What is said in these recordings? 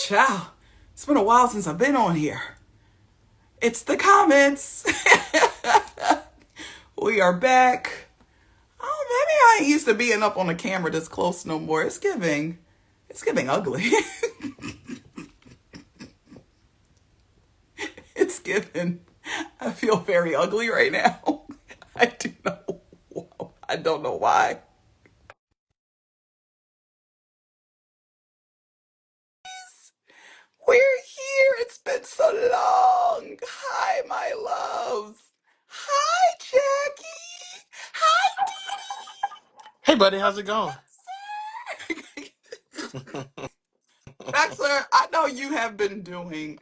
Child, it's been a while since I've been on here. It's the comments. We are back. Oh, maybe I ain't used to being up on the camera this close no more. It's giving ugly. It's giving. I feel very ugly right now. I do know. I don't know why. We're here. It's been so long. Hi, my loves. Hi, Jackie. Hi, Hey, buddy, how's it going? Dexter. Dexter, I know you have been doing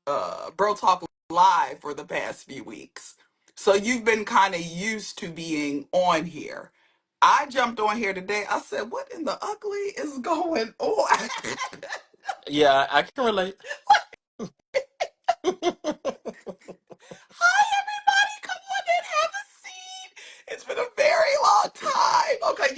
uh Bro Talk Live for the past few weeks. So you've been kind of used to being on here. I jumped on here today. I said, what in the ugly is going on? Yeah, I can relate. Hi, everybody. Come on in, have a seat. It's been a very long time. Okay,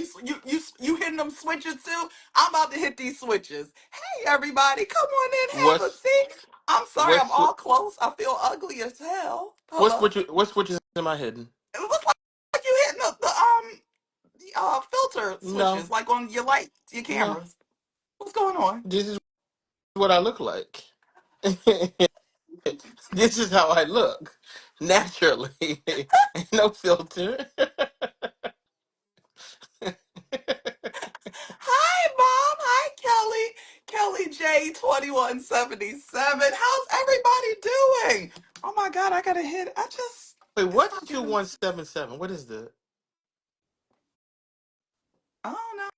you hitting them switches too? I'm about to hit these switches. Hey, everybody. Come on in, have a What's seat. I'm sorry, I'm what's all close. I feel ugly as hell. what's Hello. what you what switches am I hitting? It looks like you hitting the filter switches, No, like on your lights, your no. cameras. What's going on? This is what I look like. This is how I look naturally. Ain't no filter. Hi, Mom. Hi, Kelly. Kelly J 2177. How's everybody doing? Oh my God, I gotta hit. Wait, It's what's not two giving. one seven seven? What is that? I don't know.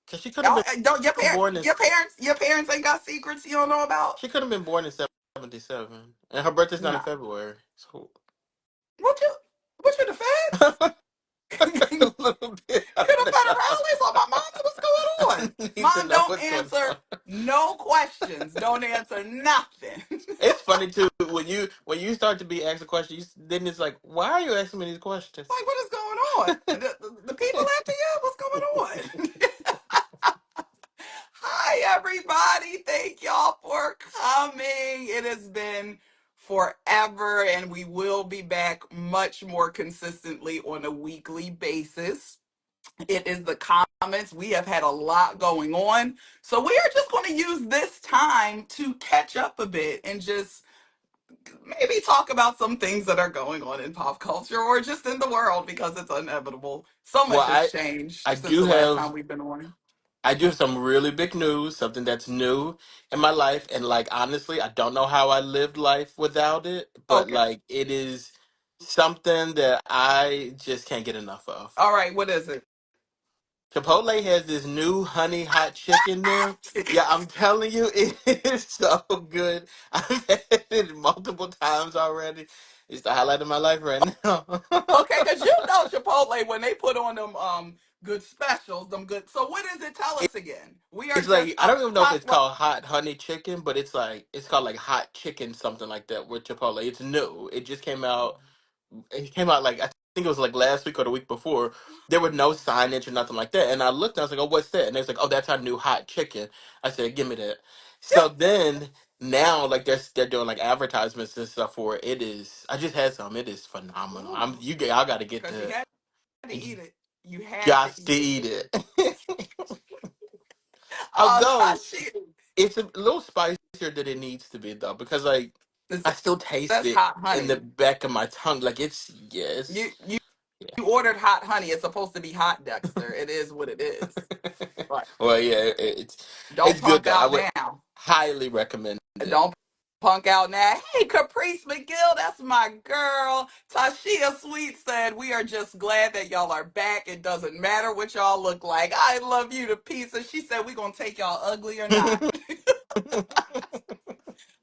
Cause she could have Y'all, been don't born in your parents ain't got secrets you don't know about. she could have been born in 77, and her birthday's not in Nah. February. So What you? What you the feds? a You little bit. I the don't federales on my mom? What's going on? know. Need to Mom, know don't what's going answer on. no questions. Don't answer nothing. It's funny too when you start to be asked a question. Then it's like, why are you asking me these questions? Like, what is going on? The people after you? What's going on? Hi, everybody. Thank y'all for coming. It has been forever, and we will be back much more consistently on a weekly basis. It is the comments. We have had a lot going on. So, we are just going to use this time to catch up a bit and just maybe talk about some things that are going on in pop culture or just in the world because it's inevitable. So Well, much has I changed since do the last have time we've been on. some really big news, something that's new in my life, and like honestly, I don't know how I lived life without it, but Okay. like it is something that I just can't get enough of. All right. What is it? Chipotle has this new honey hot chicken there. Yeah, I'm telling you, it is so good. I've had it multiple times already. It's the highlight of my life right now. Okay, because you know Chipotle when they put on them good specials, them good. So what does it tell us again? We are It's just like I don't even know if top. it's called hot honey chicken, but it's called like hot chicken something like that with Chipotle. It's new. It just came out. It came out like I think it was like last week or the week before. There was no signage or nothing like that, and I looked and I was like, "Oh, what's that?" And they was like, "Oh, that's our new hot chicken." I said, "Give me that." So then now like they're doing like advertisements and stuff for it. It is. I just had some. It is phenomenal. Ooh, I got to get because you that. had to eat it. You had to Just to eat it. eat it. Although Tashi, it's a little spicier than it needs to be though, because like this I still taste that's it hot in the honey. back of my tongue. Like it's You yes, you yeah. you ordered hot honey. It's supposed to be hot, Dexter. It is what it is. Right. Well, yeah, Don't it's good punk though. I out would now. highly recommend it. Don't punk out now. Hey, Caprice McGill, that's my girl. Tashia Sweet said, we are just glad that y'all are back. It doesn't matter what y'all look like. I love you to pieces. She said, we're going to take y'all ugly or not.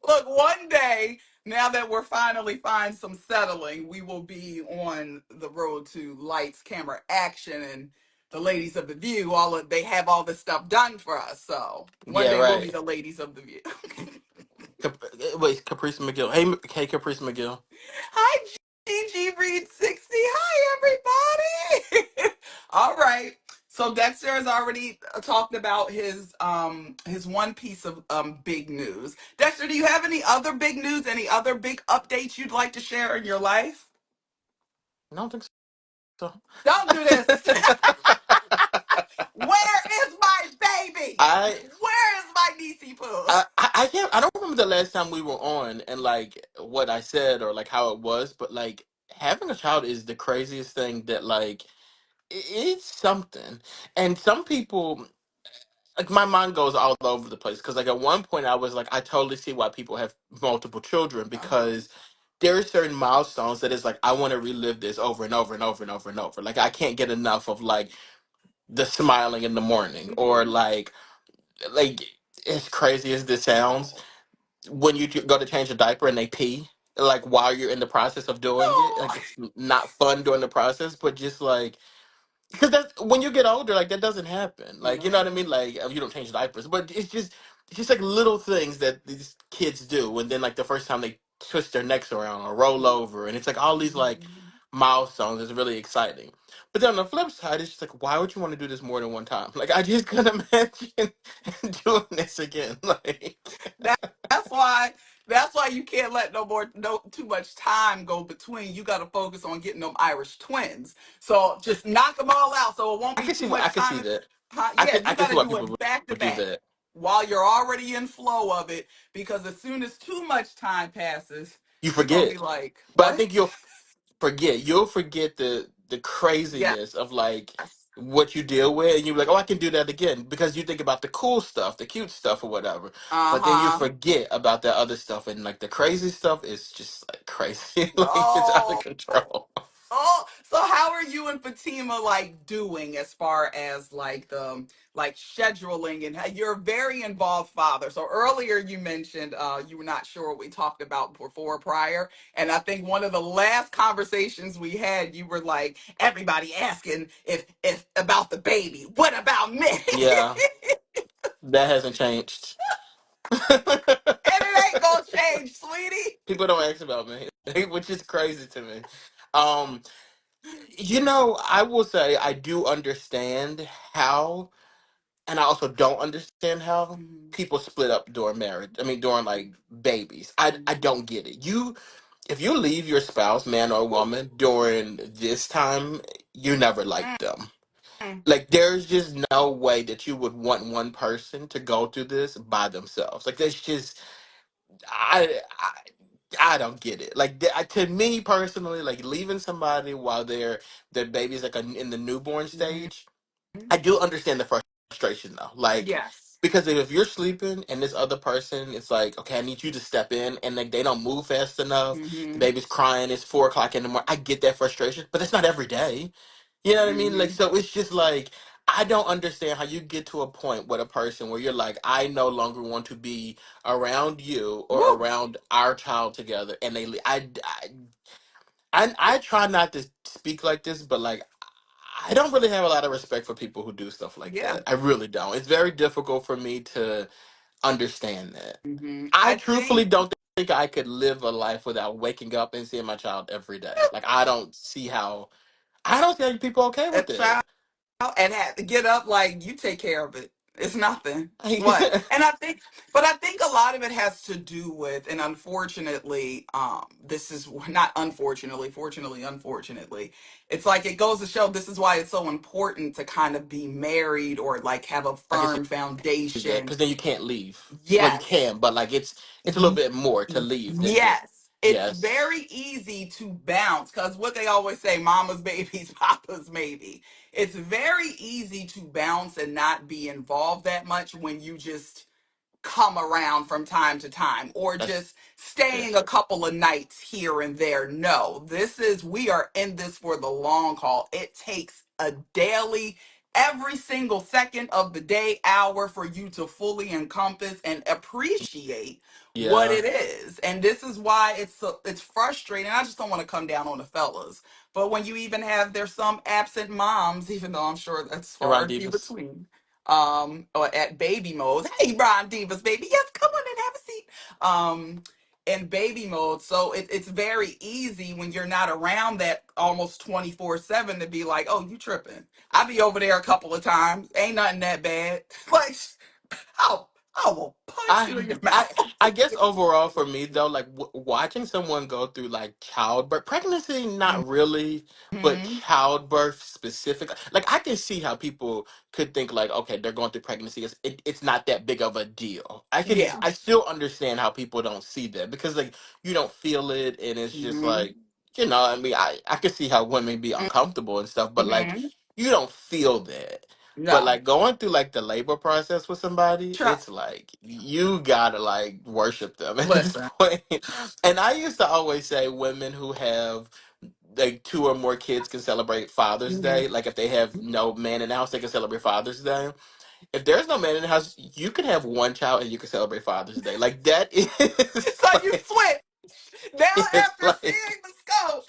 Look, one day, now that we're finally find some settling, we will be on the road to lights, camera, action, and the ladies of the view. They have all this stuff done for us. So one Yeah, day we'll be right. the ladies of the view. Wait, Caprice McGill. Hey, hey, Caprice McGill. Hi, Gigi Reed 60. Hi, everybody. All right. So Dexter has already talked about his one piece of big news. Dexter, do you have any other big news? Any other big updates you'd like to share in your life? I don't think so. Don't do this. Where is my baby? I Where is my niecey poo? I can't. I don't remember the last time we were on and like what I said or like how it was, but like having a child is the craziest thing that like it's something. And some people like my mind goes all over the place because like at one point I was like I totally see why people have multiple children Uh-huh. because there are certain milestones that is like I want to relive this over and over and over and over and over. Like I can't get enough of like the smiling in the morning or Mm-hmm. like as crazy as this sounds when you go to change a diaper and they pee like while you're in the process of doing it like Oh. it's not fun during the process but just like because that's when you get older like that doesn't happen like you know what I No. mean like you don't change diapers but it's just like little things that these kids do and then like the first time they twist their necks around or roll over and it's like all these like Mhm. milestones is really exciting but then on the flip side it's just like why would you want to do this more than one time like I just couldn't imagine doing this again like That, that's why you can't let no too much time go between. You got to focus on getting them Irish twins. So just knock them all out, so it won't I be can too see I much can see time. that Huh? Yeah, I you can got see to why do people it back to would do back that. while you're already in flow of it. Because as soon as too much time passes, You you're gonna be forget, like, but I "What?" think you'll forget the Yes. craziness of like what you deal with, and you're like, oh, I can do that again because you think about the cool stuff, the cute stuff, or whatever. Uh But then you huh. forget about that other stuff, and like the crazy stuff is just like crazy, like it's out of Oh. control. Oh, so how are you and Fatima like doing as far as like the like scheduling and you're a very involved father. So earlier you mentioned you were not sure what we talked about before prior. And I think one of the last conversations we had, you were like, everybody asking if about the baby. What about me? Yeah, that hasn't changed. And it ain't gonna change, sweetie. People don't ask about me, which is crazy to me. Um, I will say I do understand how, and I also don't understand how Mhm. people split up during marriage. I mean, during like babies. I don't get it. If you leave your spouse, man or woman, during this time, you never like them. Mm. Like, there's just no way that you would want one person to go through this by themselves. Like, there's just I don't get it. Like to me personally, like leaving somebody while their baby's like in the newborn Mhm. stage. I do understand the frustration though. Like Yes. because if you're sleeping and this other person is like, okay, I need you to step in, and like they don't move fast enough, the Hmm. baby's crying, it's 4 o'clock in the morning. I get that frustration, but that's not every day. You know what I mean? Like Hmm. so, it's just like I don't understand how you get to a point with a person where you're like, I no longer want to be around you or Woo. around our child together, and I try not to speak like this, but like I don't really have a lot of respect for people who do stuff like Yeah. that. I really don't. It's very difficult for me to understand that. I I think truthfully don't think I could live a life without waking up and seeing my child every day. Like I don't see how people okay a with it. child and had to get up like you take care of it. It's nothing. What? Like, And I think a lot of it has to do with, and unfortunately, this is not unfortunately, fortunately, unfortunately, it's like it goes to show this is why it's so important to kind of be married or like have a I can see firm that foundation. because then you can't leave. Well, you Yes. can, but like it's a little bit more to leave than just Yes, it's yes. very easy to bounce because what they always say, mama's baby's papa's maybe. It's very easy to bounce and not be involved that much when you just come around from time to time or That's just yeah. staying a couple of nights here and there. No, we are in this for the long haul. It takes a daily, every single second of the day, hour for you to fully encompass and appreciate what Yeah. it is. And this is why it's frustrating. I just don't want to come down on the fellas. But when you even have there's some absent moms, even though I'm sure that's far Around and few Divas. between, or at baby mode. Hey, Ron Divas, baby. Yes, come on and have a seat. in baby mode. So it's very easy when you're not around that almost 24/7 to be like, oh, you tripping. I'll be over there a couple of times. Ain't nothing that bad. Like, I'll, I will punch I you in your I mouth. I guess overall for me though, like watching someone go through like childbirth, pregnancy, not really, but Hmm. childbirth specific. Like I can see how people could think like, okay, they're going through pregnancy. It's not that big of a deal. Yeah. I still understand how people don't see that because like you don't feel it, and it's just Hmm. like I mean, I can see how women be uncomfortable and stuff, but like Hmm. you don't feel that. But No. like going through like the labor process with somebody, Try. it's like you gotta like worship them at this Listen. point. And I used to always say women who have like two or more kids can celebrate Father's Mhm. Day. Like if they have no man in the house, they can celebrate Father's Day. If there's no man in the house, you can have one child and you can celebrate Father's Day. Like that is So you like switch. Now it's after like seeing the scope,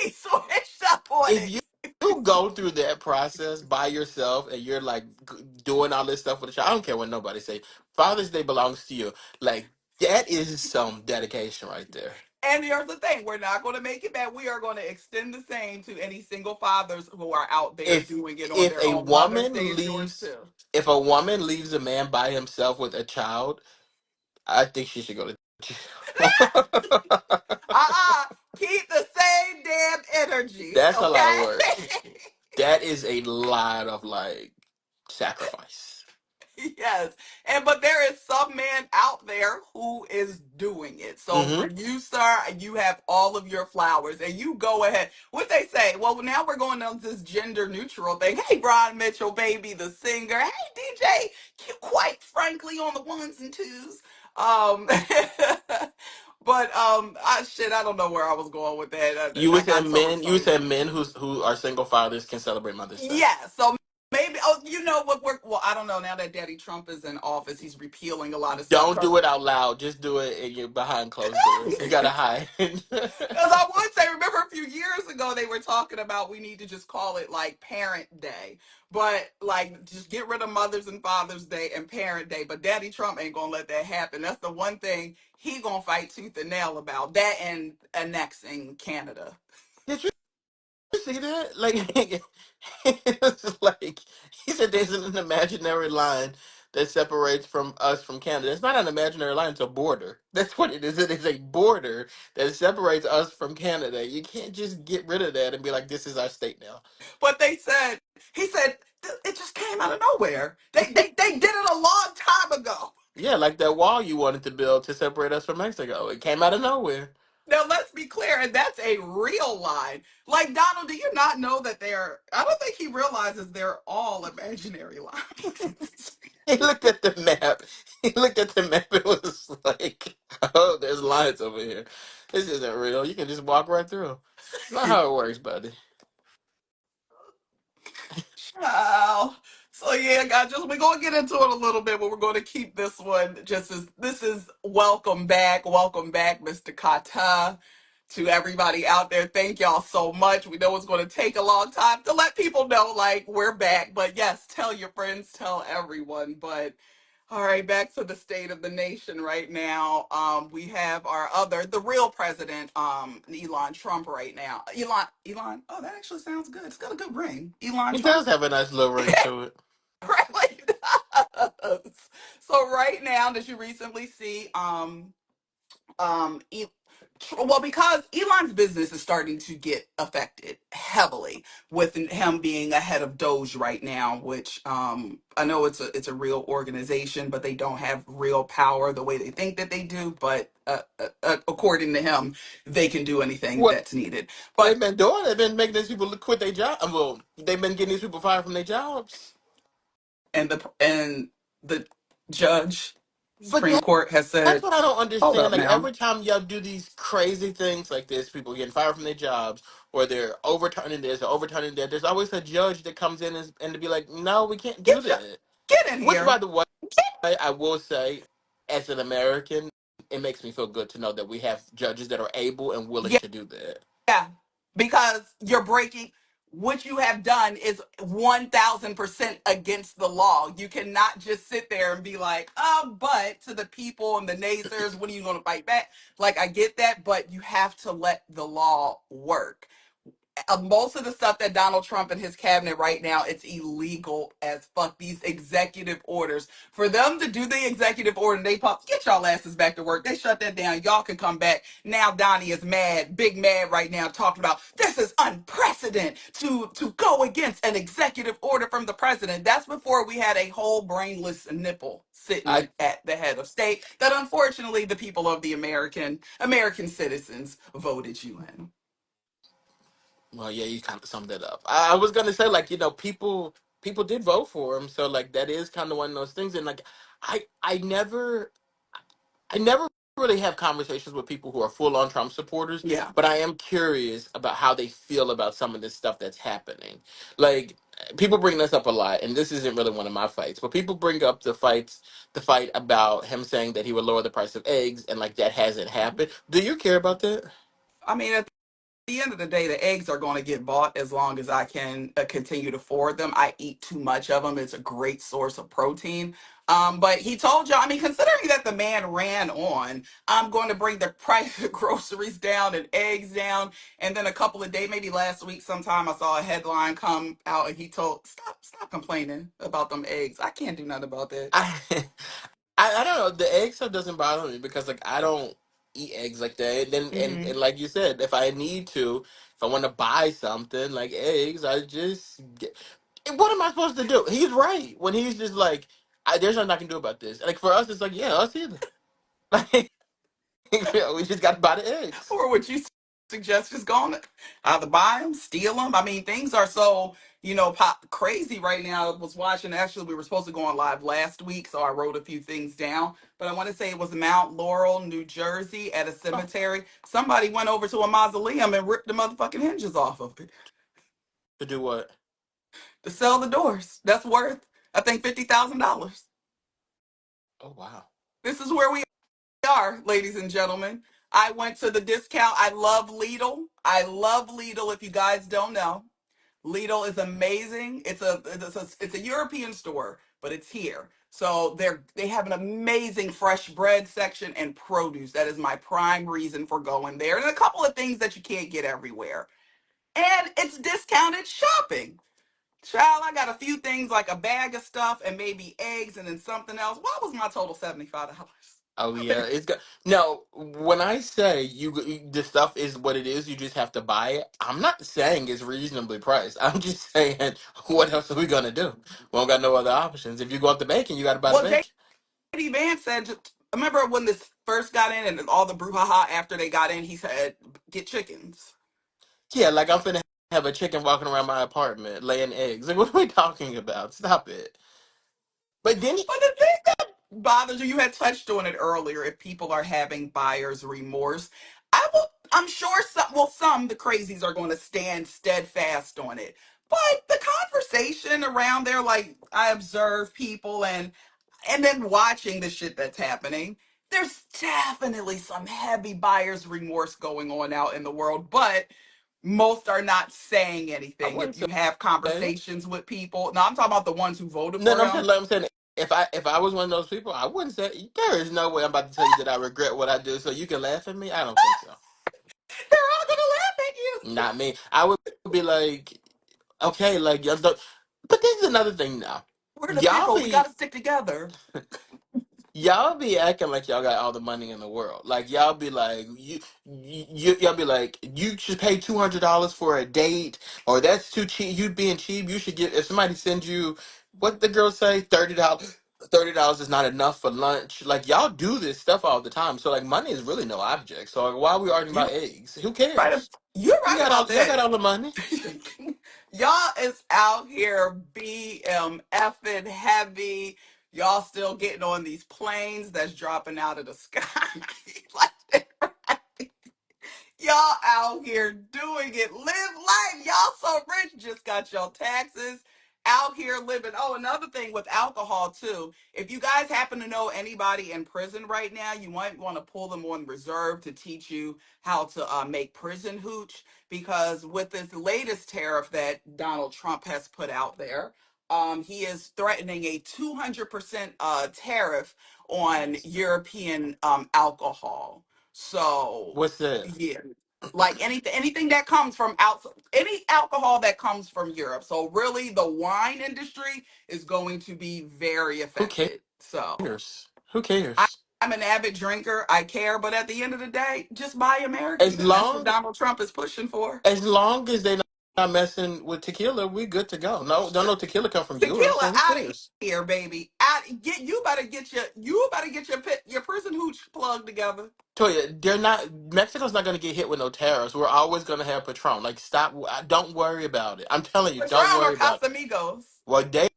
he switched up on if it. you go through that process by yourself and you're like doing all this stuff with a child, I don't care what nobody say. Father's Day belongs to you. Like that is some dedication right there. And here's the thing, we're not going to make it bad. We are going to extend the same to any single fathers who are out there If doing it on if their a own. Mother's woman Day is yours leaves too. if a woman leaves a man by himself with a child, I think she should go to jail. Uh-uh. Keep the same damn energy, That's a lot of work. okay? That is a lot of like sacrifice. Yes. And but there is some man out there who is doing it. So for Hmm. you, sir, you have all of your flowers and you go ahead. What they say, well, now we're going on this gender neutral thing. Hey, Brian Mitchell, baby, the singer. Hey, DJ, quite frankly, on the ones and twos. Um, but I don't know where I was going with that. I got so You would excited. say men who are single fathers can celebrate Mother's Day. Yeah, so maybe, oh, you know what, well, I don't know, now that Daddy Trump is in office, he's repealing a lot of stuff Don't because do it out loud. Just do it in your behind closed doors. You gotta hide. I would say, remember a few years ago they were talking about we need to just call it like Parent Day, but like just get rid of Mother's and Father's Day and Parent Day. But Daddy Trump ain't gonna let that happen. That's the one thing he gonna fight tooth and nail about, that and annexing Canada. Did you see that? Like, it's like he said, there's an imaginary line that separates from us from Canada. It's not an imaginary line; it's a border. That's what it is. It is a border that separates us from Canada. You can't just get rid of that and be like, "This is our state now." But he said it just came out of nowhere. They did it a long time ago. Yeah, like that wall you wanted to build to separate us from Mexico. It came out of nowhere. Now let's be clear, and that's a real line. Like, Donald, do you not know that they're? I don't think he realizes they're all imaginary lines. He looked at the map. He looked at the map and was like, "Oh, there's lines over here. This isn't real. You can just walk right through." It's not how it works, buddy. Child. So yeah, guys, just we're gonna get into it a little bit, but we're gonna keep this one just as this is welcome back, Mr. Kata. To everybody out there, thank y'all so much. We know it's going to take a long time to let people know, like, we're back. But yes, tell your friends, tell everyone. But all right, back to the state of the nation right now. We have the real president, Elon Trump right now. Elon. Oh, that actually sounds good. It's got a good ring. Elon It Trump. does have a nice little ring to it. Really does. So right now, did you recently see um E- well, because Elon's business is starting to get affected heavily with him being ahead of Doge right now, which I know it's a real organization, but they don't have real power the way they think that they do. But according to him, they can do anything What that's needed. they've But been doing, they've been making these people quit their job. Well, they've been getting these people fired from their jobs. and the judge, But Supreme Court has that's said, what I don't hold understand. up Like now. every time y'all do these crazy things like this, people getting fired from their jobs, or they're overturning this or overturning that. There's always a judge that comes in and to be like, "No, we can't do Get your, that." get in Which, by here. the way, I will say, as an American, it makes me feel good to know that we have judges that are able and willing Yeah. to do that. Yeah, because you're breaking. what you have done is 1000% against the law. You cannot just sit there and be like, oh, but to the people and the naysayers, when are you going to fight back? Like, I get that, but you have to let the law work. Most of the stuff that Donald Trump and his cabinet right now, it's illegal as fuck. These executive orders, for them to do the executive order, they pop, get y'all asses back to work. They shut that down. Y'all can come back. Now Donnie is mad, big mad right now, talking about this is unprecedented to go against an executive order from the president. That's before we had a whole brainless nipple I sitting at the head of state that unfortunately the people of the American citizens voted you in. well, yeah, you kind of summed it up. I was gonna say, like, people did vote for him, so like that is kind of one of those things. And like, I never really have conversations with people who are full on Trump supporters, Yeah. but I am curious about how they feel about some of this stuff that's happening. Like, people bring this up a lot, and this isn't really one of my fights, but people bring up the fight about him saying that he would lower the price of eggs, and like that hasn't happened. Do you care about that? I mean, at the end of the day, the eggs are going to get bought as long as I can continue to afford them. I eat too much of them. It's a great source of protein. But he told y'all, I mean, considering that the man ran on, I'm going to bring the price of groceries down and eggs down. And then a couple of days, maybe last week sometime, I saw a headline come out and he told, stop complaining about them eggs. I can't do nothing about that. I I don't know. The egg stuff doesn't bother me because like I don't eat eggs like that. And then and Hmm. like you said, if I need to, if I want to buy something like eggs, I just get. And what am I supposed to do? He's right when he's just like, "There's nothing I can do about this." Like for us, it's like, yeah, us either. Like we just got to buy the eggs. Or would you suggest just going to either buy them, steal them? I mean, things are so, pop crazy right now. I was watching, actually, we were supposed to go on live last week, so I wrote a few things down. But I want to say it was Mount Laurel, New Jersey, at a Oh, cemetery. Somebody went over to a mausoleum and ripped the motherfucking hinges off of it to do what? to sell the doors. That's worth, I think, $50,000. Oh wow. This is where we are, ladies and gentlemen. I went to the discount. I love Lidl. I love Lidl, if you guys don't know. Lidl is amazing. It's a European store, but it's here. So they have an amazing fresh bread section and produce. That is my prime reason for going there. And a couple of things that you can't get everywhere. And it's discounted shopping. Child, I got a few things like a bag of stuff and maybe eggs and then something else. What was my total $75? Oh yeah, it's got no. When I say the stuff is what it is, you just have to buy it. I'm not saying it's reasonably priced. I'm just saying, what else are we gonna do? We don't got no other options. If you go up the bacon, you got to buy the Well, bacon. JD Vance said, remember when this first got in and all the brouhaha after they got in, he said, get chickens. Yeah, like I'm finna have a chicken walking around my apartment laying eggs. Like, what are we talking about? Stop it. But then, But the thing that bothers you, you had touched on it earlier, if people are having buyer's remorse, I'm sure some, the crazies are going to stand steadfast on it. But the conversation around there, like I observe people and then watching the shit that's happening, there's definitely some heavy buyer's remorse going on out in the world, but most are not saying I anything. wouldn't If say you have it. conversations with people, no, I'm talking about the ones who voted No, for no, him. I'm saying if I was one of those people, I wouldn't say there is no way I'm about to tell you that I regret what I do, so you can laugh at me. I don't think so. They're all gonna laugh at you. Not me. I would be like, okay, like y'all don't. But this is another thing now. We're the Y'all people. We be gotta stick together. y'all be acting like y'all got all the money in the world. Like y'all be like y'all be like you should pay $200 for a date, or that's too cheap. You being cheap. You should get if somebody sends you what the girls say $30. $30 is not enough for lunch. Like y'all do this stuff all the time. So like money is really no object. So like, why are we arguing You about eggs? Who right. cares? You're We right got about all y'all got that. all the money. Y'all is out here BMFing heavy. Y'all still getting on these planes that's dropping out of the sky. Like that. Y'all out here doing it. Live life. Y'all so rich. Just got your taxes. out here living. Oh, another thing with alcohol too. If you guys happen to know anybody in prison right now, you might want to pull them on reserve to teach you how to make prison hooch. Because with this latest tariff that Donald Trump has put out there, he is threatening a 200% tariff on European alcohol. So What's that? yeah, like anything that comes from outside, any alcohol that comes from Europe. So really the wine industry is going to be very Who affected. So cares? Who I, cares? I'm an avid drinker. I care, but at the end of the day, just buy American. As And that's what long Donald Trump is pushing for. as long as they're not messing with tequila, we good to go. No, don't know tequila come from Europe, Tequila so who out of cares? here, baby. Out get you better get your prison hooch plug together. Toya, they're not. Mexico's not going to get hit with no tariffs. We're always going to have Patron. Like, stop. Don't worry about it. I'm telling you, don't Patron or worry about it. Casamigos. Well, they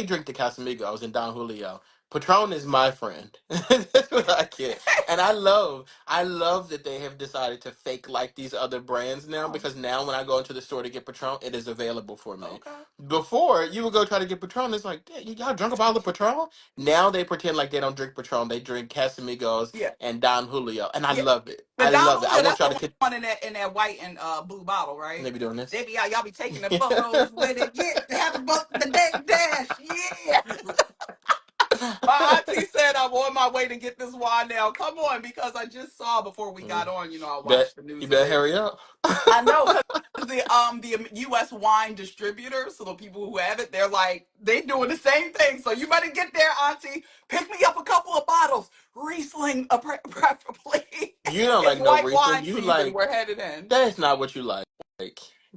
drink the Casamigos and Don Julio. Patron is my friend. That's what I get, and I love that they have decided to fake like these other brands now Oh, because now when I go into the store to get Patron, it is available for me. okay. Before you would go try to get Patron, it's like, "Yeah, y'all drunk a bottle of Patron." Now they pretend like they don't drink Patron. They drink Casamigos Yeah. and Don Julio, and I Yeah. love it. The I Don love it. I Julio, want that's y'all the to one in that white and blue bottle, right? they be doing They this. be out, y'all be taking the photos with it. Yeah, having both the dang dash. Yeah. My auntie said I'm on my way to get this wine now. Come on, because I just saw before we Mm. got on, I Bet watched the you news a better bit. hurry up. I know because the U.S. wine distributors, so the people who have it, they're like they doing the same thing. So you better get there, auntie. Pick me up a couple of bottles, Riesling, preferably. You don't It's like no white Riesling. wine You season. like We're headed in. that's not what you like.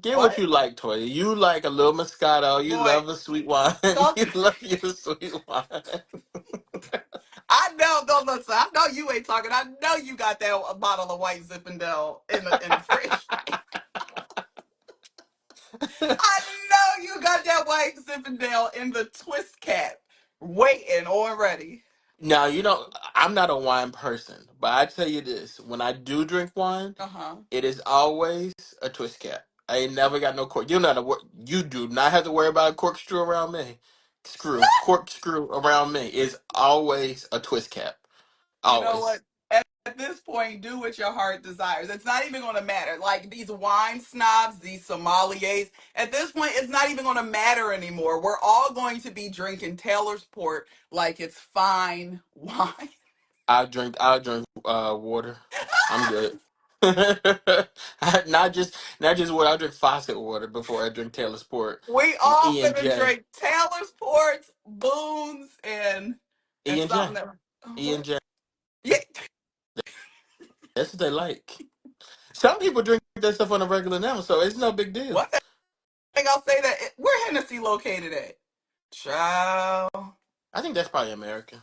Get what What, you like, Toya. You like a little Moscato. You boy? love a sweet wine. Don't. You love your sweet wine. I know. Don't listen. I know you ain't talking. I know you got that bottle of white Zinfandel in the fridge, right? I know you got that white Zinfandel in the twist cap, waiting already. Now, I'm not a wine person, but I tell you this: when I do drink wine, Uh huh. it is always a twist cap. I ain't never got no cork. You do not have to worry about a corkscrew around me. Corkscrew around me is always a twist cap. You know what? Always. At this point, do what your heart desires. It's not even going to matter. Like these wine snobs, these sommeliers, at this point, it's not even going to matter anymore. We're all going to be drinking Taylor's port like it's fine wine. I drink water. I'm good. Not just water. I drink faucet water before I drink Taylor Sport. We all E and finna J. drink Taylor's ports, Boone's, and E and J. something that. E and What? J. Yeah. That's what they like. Some people drink that stuff on a regular now, so it's no big deal. One thing I'll say that where Hennessy located at? Child. I think that's probably American.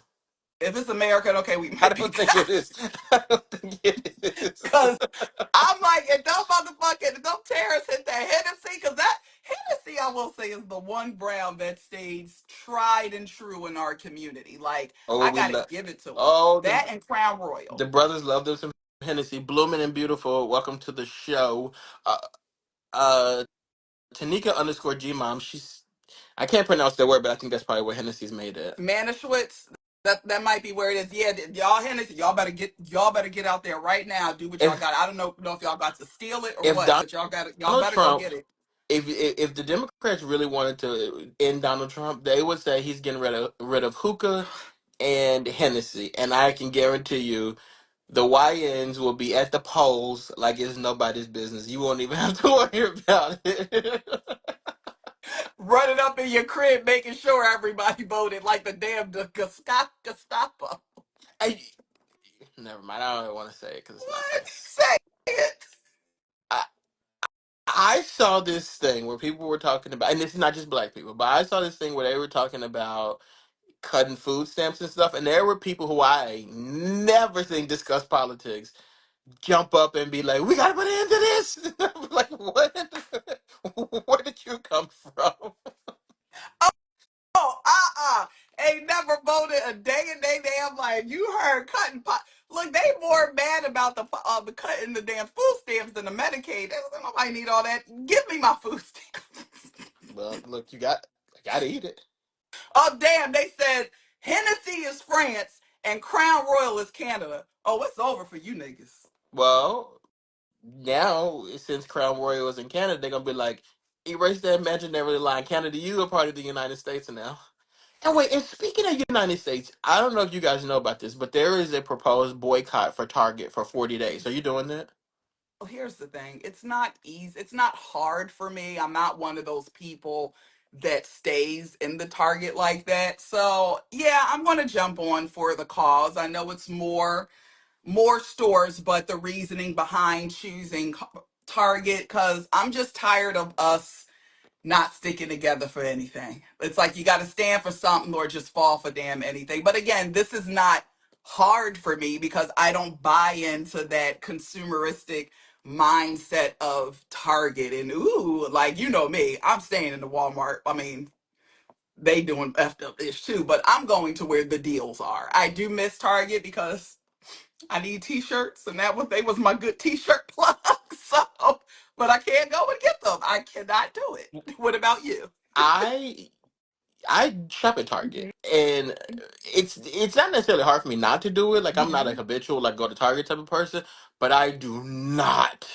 If it's American, okay, we I might be don't good. think it is. I don't think it is. Cause I'm like, if them terrorists hit that Hennessy, cause that Hennessy, I will say, is the one brown that stays tried and true in our community. Like, Oh, I we gotta love. give it to them. Oh, That and Crown Royal. the brothers love them some Hennessy. Blooming and beautiful. Welcome to the show. Uh, uh, Tanika underscore G mom. I can't pronounce that word, but I think that's probably where Hennessy's made at. Manischewitz, that might be where it is. Yeah, y'all Hennessy, y'all better get out there right now. Do what y'all If got. I don't know if y'all got to steal it or if what, but y'all Donald better go Trump, get it. if the Democrats really wanted to end Donald Trump, they would say he's getting rid of hookah and Hennessy, and I can guarantee you, the YNs will be at the polls like it's nobody's business. You won't even have to worry about it. Running up in your crib, making sure everybody voted like the damn Gestapo. I, Never mind. I don't want to say it because it's not What? funny. Say it. I, I saw this thing where people were talking about, and this is not just black people, but I saw this thing where they were talking about cutting food stamps and stuff, and there were people who I never seen discuss politics jump up and be like, "We gotta put an end to this." I'm like, what? Where did you come from? Oh, ain't never voted a day in their damn life. You heard cutting pot. Look, they more mad about the cutting the damn food stamps than the Medicaid. Nobody need all that. Give me my food stamps. Well, look, I Gotta eat it. Oh, damn. They said Hennessy is France and Crown Royal is Canada. Oh, it's over for you niggas. Well, now since Crown Royal is in Canada, they're gonna be like, erase that imaginary line. Canada, you are part of the United States now. And wait, and speaking of United States, I don't know if you guys know about this, but there is a proposed boycott for Target for 40 days. Are you doing that? Well, here's the thing. It's not easy. It's not hard for me. I'm not one of those people that stays in the Target like that. So, yeah, I'm going to jump on for the cause. I know it's more stores, but the reasoning behind choosing Target, cuz I'm just tired of us not sticking together for anything. It's like you got to stand for something or just fall for damn anything. But again, this is not hard for me because I don't buy into that consumeristic mindset of Target and ooh, like you know me, I'm staying in the Walmart. I mean, they doing effed up ish too, but I'm going to where the deals are. I do miss Target because I need t-shirts and they was my good t-shirt plug. So, but I can't go and get them. I cannot do it. What about you? I I shop at Target, and it's not necessarily hard for me not to do it. Like I'm not a Hmm. habitual like go to Target type of person, but I do not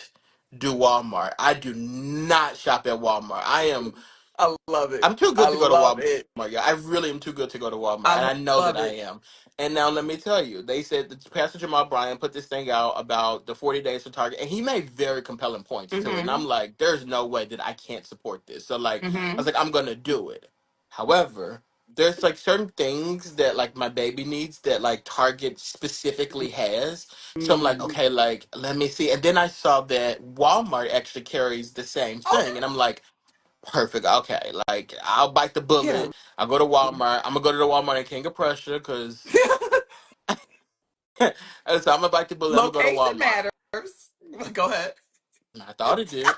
do Walmart. I do not shop at Walmart. I love it. I'm too I good to go to love Walmart. it. Yeah, I really am too good to go to Walmart, and I I know that love I it. am. And now let me tell you, they said that Pastor Jamal Bryan put this thing out about the 40 days for Target, and he made very compelling points to it. And Hmm. I'm like, there's no way that I can't support this. So like, I was Hmm. like, I'm gonna do it. However, there's like certain things that like my baby needs that like Target specifically has. So I'm like, Mm. okay, like let me see. And then I saw that Walmart actually carries the same thing, and Okay. I'm like, perfect. Okay, like I'll bite the Yeah. bullet. I'll go to Walmart. I'm gonna go to the Walmart in King of Prussia because so I'm gonna bite the bullet. I'm gonna go to Location Walmart. matters. Go ahead. And I thought it did.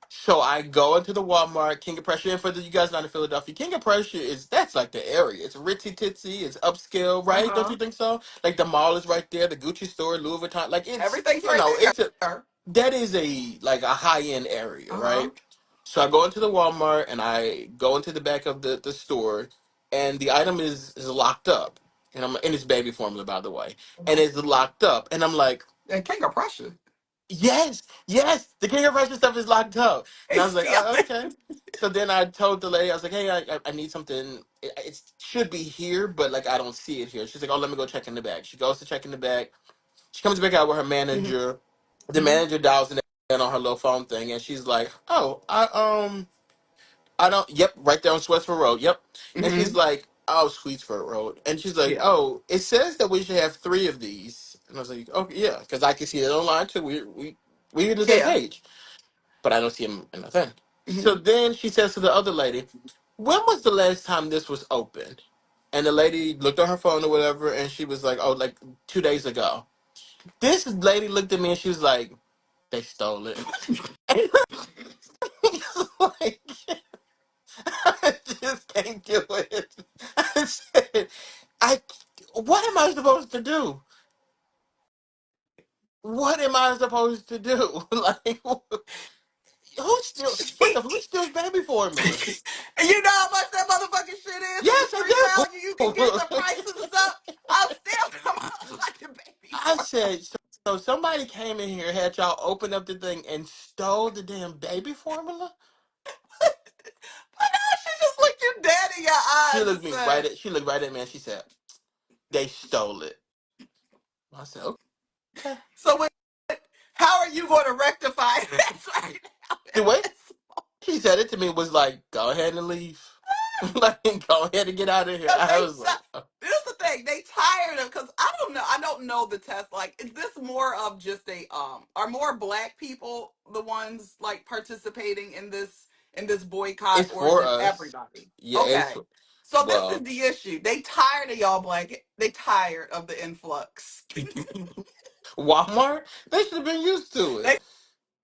So I go into the Walmart, King of Prussia, and for you guys not in Philadelphia, King of Prussia is that's like the area. It's ritzy titsy, it's upscale, right? Don't Uh-huh. you think so? Like the mall is right there, the Gucci store, Louis Vuitton, like it's Everything's right it's a there. that is a like a high end area, Uh-huh. right? So I go into the Walmart and I go into the back of the store, and the item is locked up, and I'm in it's baby formula by the way, and Uh-huh. it's locked up, and I'm like, And King of Prussia. yes, yes, the King of Prussia stuff is locked up, and They I was like, steal okay. it. So then I told the lady, I was like, hey, I need something. It should be here, but like I don't see it here. She's like, oh, let me go check in the bag. She goes to check in the bag. She comes back out with her manager. The Hmm. manager dials in on her little phone thing, and she's like, "Oh, I don't. Yep, right there on Sweatsford Road. Yep." And she's Hmm. like, "Oh, Sweetsford Road," and she's like, Yeah. "Oh, it says that we should have three of these." And I was like, "Oh, yeah," because I can see it online too. We on the same Yeah. page, but I don't see them in the thing. So Hmm. then she says to the other lady, "When was the last time this was opened?" And the lady looked on her phone or whatever, and she was like, "Oh, like 2 days ago." This lady looked at me and she was like, "They stole it." Like, I just can't do it. I said, I, what am I supposed to do? What am I supposed to do? Like, who steals? First off, who steals baby formula? And you know how much that motherfucking shit is at the Yes, street I value? You can get the do. prices up. I'll still come out like a baby I for. said, so somebody came in here, had y'all open up the thing and stole the damn baby formula? But no, she just looked you dead in your eyes and said, She looked right at me and she said, they stole it. I said, okay. so how are you going to rectify this right now The in way this? she said it to me was like, "Go ahead and leave, like go ahead and get out of here." Because I was like, oh, here's the thing, they tired of, because I don't know the test. Like, is this more of just are more black people the ones like participating in this boycott, "It's or is for it us." everybody? Yeah, it's Okay. So this is well, the issue. They tired of y'all black. They tired of the influx. Walmart. They should have been used to They it.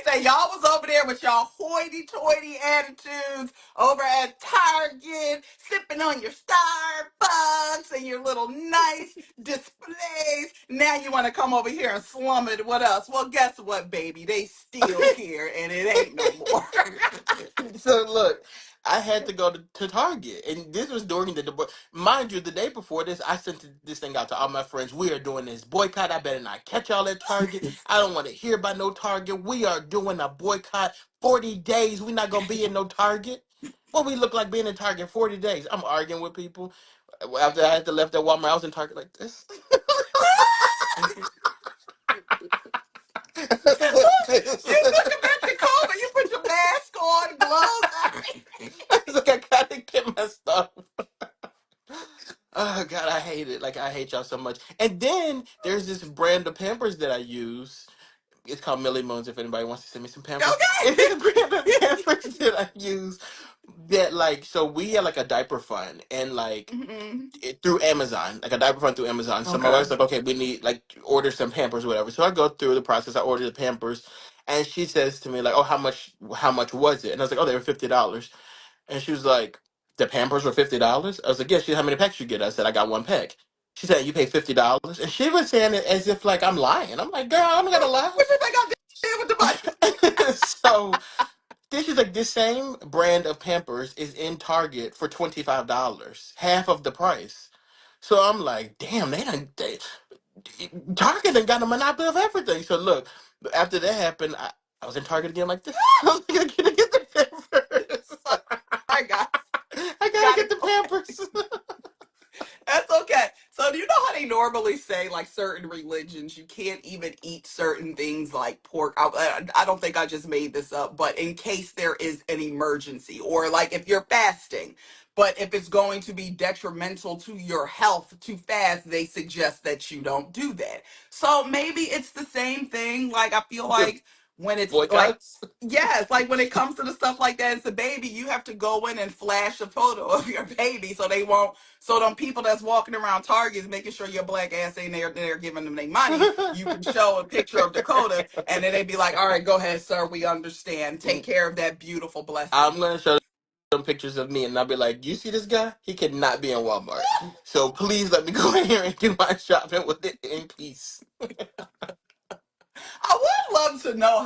say y'all was over there with y'all hoity-toity attitudes over at Target, sipping on your Starbucks and your little nice displays. Now you want to come over here and slum it with us. Well, guess what, baby? They still here, and it ain't no more. So look. I had to go to Target, and this was during mind you, the day before this, I sent this thing out to all my friends. We are doing this boycott. I better not catch y'all at Target. I don't want to hear about no Target. We are doing a boycott. 40 days. We not gonna be in no Target. What we look like being in Target 40 days? I'm arguing with people. After I had to left that Walmart, I was in Target like this. You took him back to COVID. You put your mask on, gloves, everything. I was like, I gotta get my stuff. Oh God, I hate it. Like I hate y'all so much. And then there's this brand of Pampers that I use. It's called Millie Moons. If anybody wants to send me some Pampers, it's Okay. this brand of Pampers that I use. That like, so we had like a diaper fund, and like Hmm. through Amazon, like a diaper fund through Amazon. So my Okay. wife's like, okay, we need like order some Pampers, or whatever. So I go through the process. I order the Pampers, and she says to me like, oh, how much? How much was it? And I was like, oh, they were $50. And she was like, the Pampers were $50. I was like, yeah. She said, how many packs you get? I said, I got one pack. She said, you paid $50, and she was saying it as if like I'm lying. I'm like, girl, I'm not gonna lie. What you think I did with the money? So then she's like, this same brand of Pampers is in Target for $25, half of the price. So I'm like, damn, Target done got a monopoly of everything. So look, after that happened, I was in Target again like this. I was like, I gotta get the Pampers. Sorry, guys. I gotta Gotta get the go. Pampers. That's okay. So do you know how they normally say like certain religions you can't even eat certain things like pork? I don't think I just made this up, but in case there is an emergency or like if you're fasting, but if it's going to be detrimental to your health to fast, they suggest that you don't do that. So maybe it's the same thing. Like I feel The like when it's like boycotts. yes, like when it comes to the stuff like that, it's a baby. You have to go in and flash a photo of your baby so they won't so them people that's walking around Targets making sure your black ass ain't there giving them their money, you can show a picture of Dakota and then they'd be like, all right, go ahead, sir, we understand. Take care of that beautiful I'm blessing. gonna show them pictures of me, and I'll be like, "You see this guy? He cannot be in Walmart. So please let me go in here and do my shopping with it in peace." I would love to know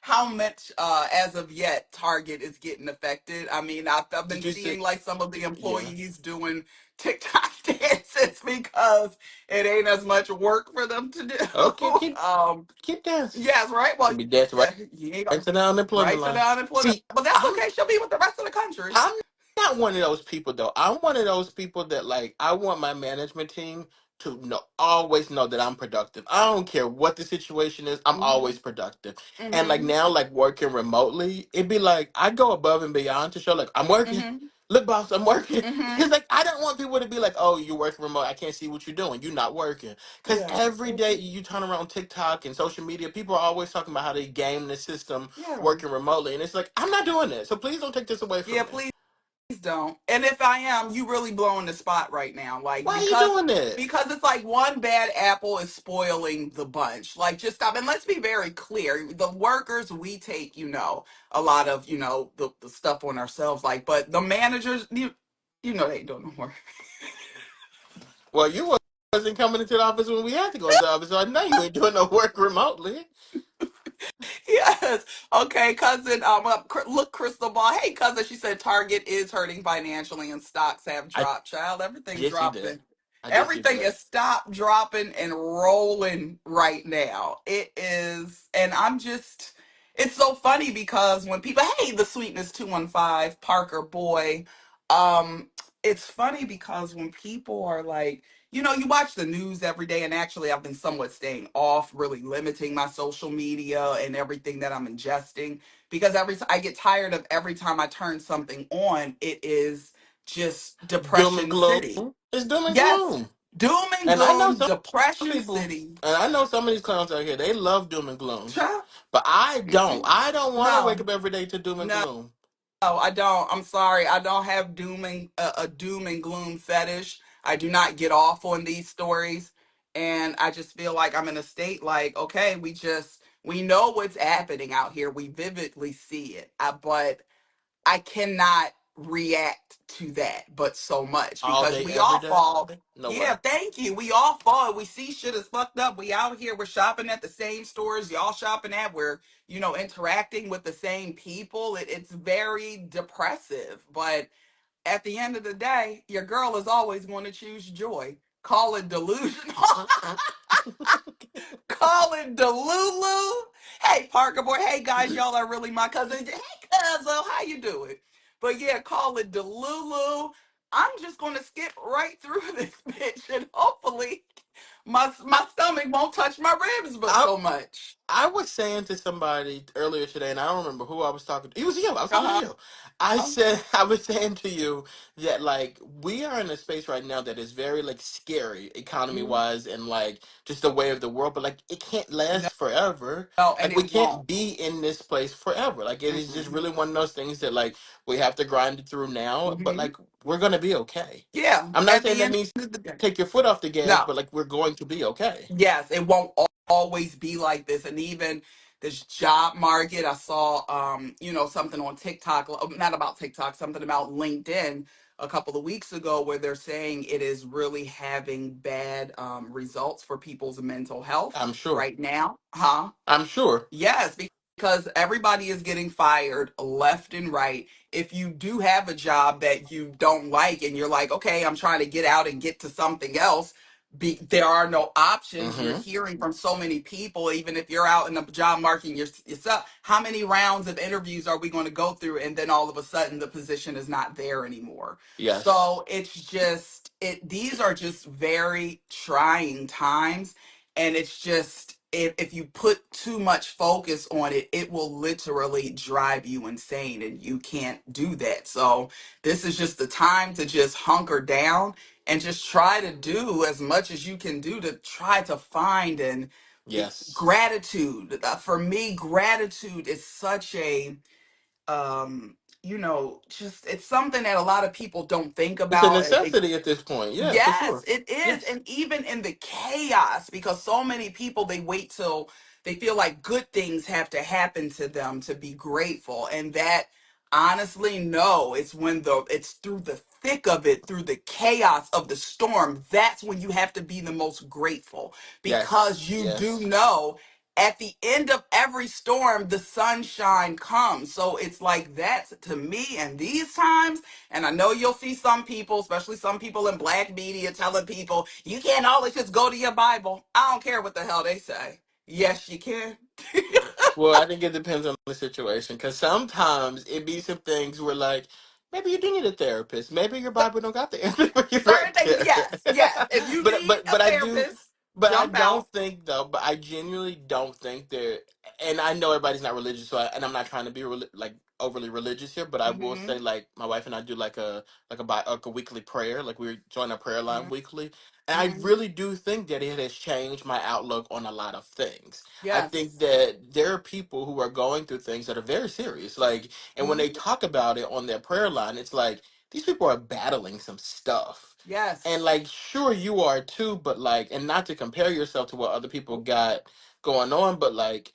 how much as of yet Target is getting affected. I mean, I've been Did you see? seeing like some of the Yeah. employees doing TikTok dances because it ain't as much work for them to Okay, do. keep dancing. Yes, right. Well, Should be dancing right you ain't into the unemployment right to line. the unemployment, See, but that's okay. She'll be with the rest of the country. I'm not one of those people though. I'm one of those people that like I want my management team to always know that I'm productive. I don't care what the situation is. I'm Hmm. always productive. And like Hmm. now, like working remotely, it'd be like I go above and beyond to show like I'm working. Hmm. Look, boss, I'm working. Hmm. Because like I don't want people to be like, "Oh, you're working remote. I can't see what you're doing. You're not working." Because Yeah. every day you turn around TikTok and social media, people are always talking about how they game the system Yeah. working remotely, and it's like I'm not doing that. So please don't take this away from Yeah. me. Please don't. And if I am, you really blowing the spot right now. Like Why are you doing that? because it's like one bad apple is spoiling the bunch. Like just stop. And let's be very clear. The workers we take, a lot of, the stuff on ourselves. Like, but the managers, they ain't doing no work. Well, you wasn't coming into the office when we had to go into the office, so I know you ain't doing no work remotely. Yes. Okay, cousin. Look, crystal ball. Hey, cousin. She said Target is hurting financially and stocks have I dropped. Child, everything did see that. dropping. I did see Everything that. is stopped, dropping, and rolling right now. It is, and I'm just. It's so funny because when people, hey, the sweetness 215 Parker boy, um, it's funny because when people are like you watch the news every day, and actually, I've been somewhat staying off, really limiting my social media and everything that I'm ingesting because I get tired of every time I turn something on, it is just Doom and depression gloom. city. It's doom and Yes, gloom. doom and And I know gloom, some depression people, city. and I know some of these clowns out here, they love doom and gloom. Child, But I don't. mm-mm. I don't want to wake No, up every day to doom and no. gloom. No, I don't. I'm sorry. I don't have a doom and gloom fetish. I do not get off on these stories, and I just feel like I'm in a state like, okay, we know what's happening out here. We vividly see it, but I cannot. react to that but so much All because day, we every all day? fall. No Yeah, way. thank you. We all fall. We see shit is fucked up. We out here, we're shopping at the same stores y'all shopping at. We're, interacting with the same people. It's very depressive. But at the end of the day, your girl is always going to choose joy. Call it delusional. Call it Delulu. Hey, Parker boy. Hey, guys, y'all are really my cousins. Hey, cuzzo, how you doing? But yeah, call it Delulu. I'm just gonna skip right through this bitch, and hopefully, my stomach won't touch my ribs, but I so much. I was saying to somebody earlier today, and I don't remember who I was talking to. It was you. I was talking to Uh you. I huh. said I was saying to you that like we are in a space right now that is very like scary economy Mhm. wise and like just the way of the world, but like it can't No, last forever. and Like we it can't won't. be in this place forever. Like it is just Mm-mm. really one of those things that like we have to grind it through now, but Hmm. like we're gonna be okay. Yeah. I'm not At saying the that end means of the day. take your foot off the gas, No. but like we're going to be okay. Yes, it won't always be like this. And even this job market, I saw, something on TikTok, not about TikTok, something about LinkedIn a couple of weeks ago where they're saying it is really having bad results for people's mental health I'm sure. right now. Huh? I'm sure. Yes, because everybody is getting fired left and right. If you do have a job that you don't like and you're like, okay, I'm trying to get out and get to something else, there are no options. You're Mm-hmm. hearing from so many people, even if you're out in the job market yourself, how many rounds of interviews are we going to go through? And then all of a sudden the position is not there anymore. Yes. So it's just, these are just very trying times, and it's just if you put too much focus on it, it will literally drive you insane, and you can't do that. So this is just the time to just hunker down and just try to do as much as you can do to try to find and Yes. gratitude. For me, gratitude is such a just it's something that a lot of people don't think It's a about. necessity at this point. Yeah, for Yes, sure. it is. Yes. And even in the chaos, because so many people, they wait till they feel like good things have to happen to them to be grateful. And that, honestly, no, it's through the thick of it, through the chaos of the storm. That's when you have to be the most grateful, because Yes. you do Yes. know at the end of every storm, the sunshine comes. So it's like that to me. And these times, and I know you'll see some people, especially some people in black media, telling people, you can't always just go to your Bible. I don't care what the hell they say. Yes, you can. Well, I think it depends on the situation because sometimes it be some things where, like, maybe you do need a therapist. Maybe your Bible don't got the answer for you Certain right things, there. yes, yes. If you need But a I do. therapist, But I jump don't out. think though. But I genuinely don't think that. And I know everybody's not religious, and I'm not trying to be like overly religious here. But I will Mm-hmm, say, like, my wife and I do like a weekly prayer. Like we join a prayer line mm-hmm, weekly, and I mm-hmm. really do think that it has changed my outlook on a lot of things. I think Yes. that there are people who are going through things that are very serious. Like, and when they Mm-hmm. talk about it on their prayer line, it's like these people are battling some stuff. And Yes. like, sure, you are too, but like, and not to compare yourself to what other people got going on, but like,